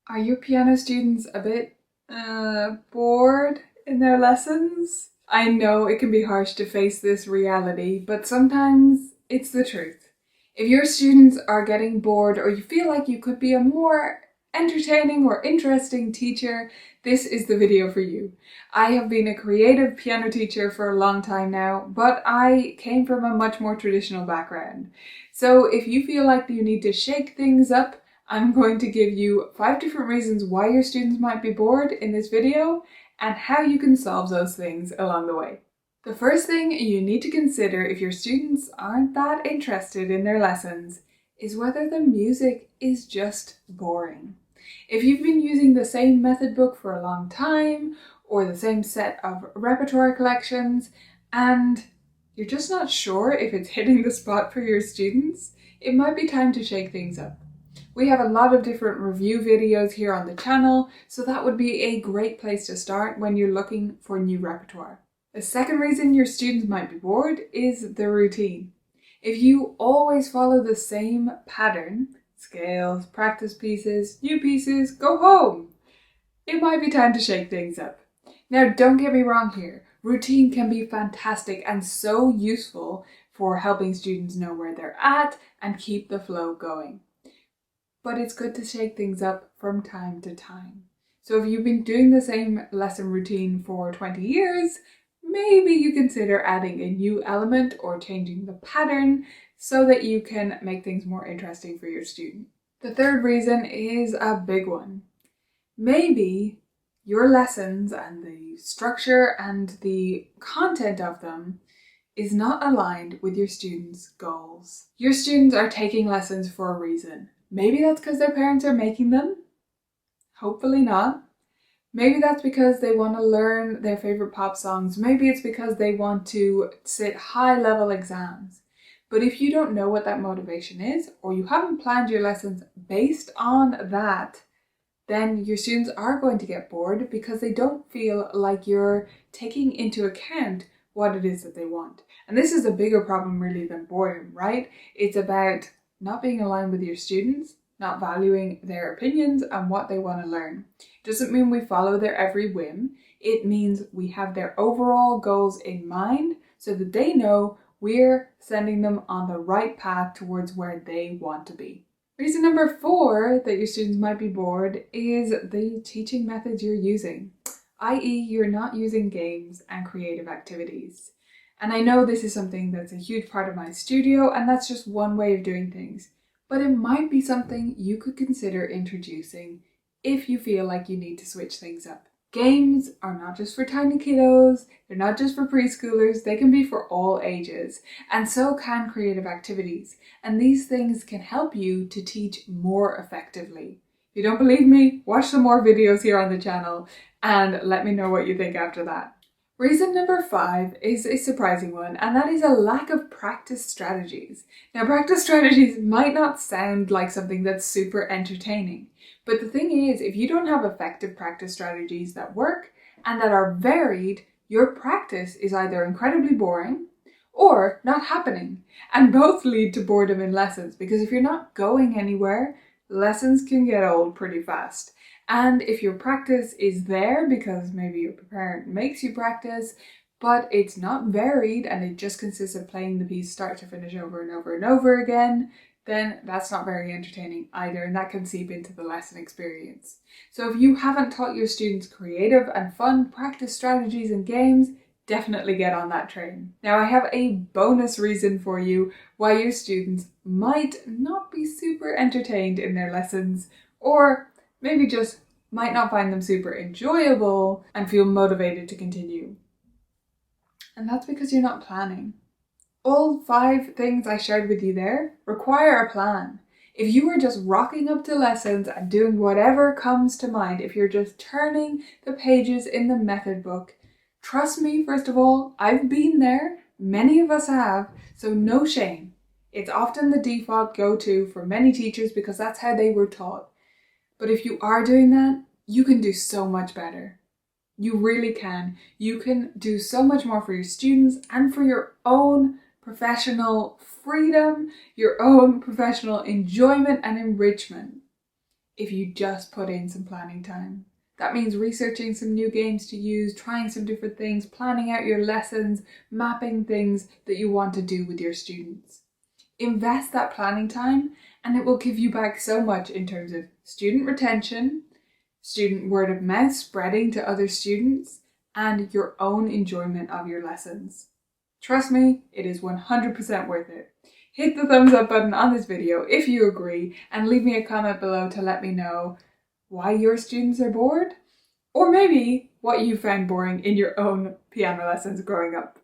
Are your piano students a bit bored in their lessons? I know it can be harsh to face this reality, but sometimes it's the truth. If your students are getting bored or you feel like you could be a more entertaining or interesting teacher, this is the video for you. I have been a creative piano teacher for a long time now, but I came from a much more traditional background. So if you feel like you need to shake things up, I'm going to give you 5 different reasons why your students might be bored in this video and how you can solve those things along the way. The first thing you need to consider if your students aren't that interested in their lessons is whether the music is just boring. If you've been using the same method book for a long time or the same set of repertoire collections and you're just not sure if it's hitting the spot for your students, it might be time to shake things up. We have a lot of different review videos here on the channel, so that would be a great place to start when you're looking for new repertoire. The second reason your students might be bored is the routine. If you always follow the same pattern, scales, practice pieces, new pieces, go home, it might be time to shake things up. Now, don't get me wrong here. Routine can be fantastic and so useful for helping students know where they're at and keep the flow going. But it's good to shake things up from time to time. So if you've been doing the same lesson routine for 20 years, maybe you consider adding a new element or changing the pattern so that you can make things more interesting for your student. The third reason is a big one. Maybe your lessons and the structure and the content of them is not aligned with your students' goals. Your students are taking lessons for a reason. Maybe that's because their parents are making them. Hopefully not. Maybe that's because they want to learn their favorite pop songs. Maybe it's because they want to sit high-level exams. But if you don't know what that motivation is, or you haven't planned your lessons based on that, then your students are going to get bored because they don't feel like you're taking into account what it is that they want. And this is a bigger problem really than boredom, right? It's about not being aligned with your students, not valuing their opinions and what they want to learn. It doesn't mean we follow their every whim. It means we have their overall goals in mind so that they know we're sending them on the right path towards where they want to be. Reason number 4 that your students might be bored is the teaching methods you're using, i.e. you're not using games and creative activities. And I know this is something that's a huge part of my studio, and that's just one way of doing things. But it might be something you could consider introducing if you feel like you need to switch things up. Games are not just for tiny kiddos, they're not just for preschoolers, they can be for all ages. And so can creative activities. And these things can help you to teach more effectively. If you don't believe me, watch some more videos here on the channel and let me know what you think after that. Reason number 5 is a surprising one, and that is a lack of practice strategies. Now, practice strategies might not sound like something that's super entertaining, but the thing is, if you don't have effective practice strategies that work and that are varied, your practice is either incredibly boring or not happening, and both lead to boredom in lessons, because if you're not going anywhere, lessons can get old pretty fast. And if your practice is there because maybe your parent makes you practice, but it's not varied and it just consists of playing the piece start to finish over and over and over again, then that's not very entertaining either, and that can seep into the lesson experience. So if you haven't taught your students creative and fun practice strategies and games, definitely get on that train. Now, I have a bonus reason for you why your students might not be super entertained in their lessons, or maybe just might not find them super enjoyable and feel motivated to continue. And that's because you're not planning. All 5 things I shared with you there require a plan. If you are just rocking up to lessons and doing whatever comes to mind, if you're just turning the pages in the method book, trust me, first of all, I've been there, many of us have, so no shame. It's often the default go-to for many teachers because that's how they were taught. But if you are doing that, you can do so much better. You really can. You can do so much more for your students and for your own professional freedom, your own professional enjoyment and enrichment. if you just put in some planning time. That means researching some new games to use, trying some different things, planning out your lessons, mapping things that you want to do with your students. Invest that planning time and it will give you back so much in terms of student retention, student word of mouth spreading to other students, and your own enjoyment of your lessons. Trust me, it is 100% worth it. Hit the thumbs up button on this video if you agree and leave me a comment below to let me know why your students are bored, or maybe what you found boring in your own piano lessons growing up.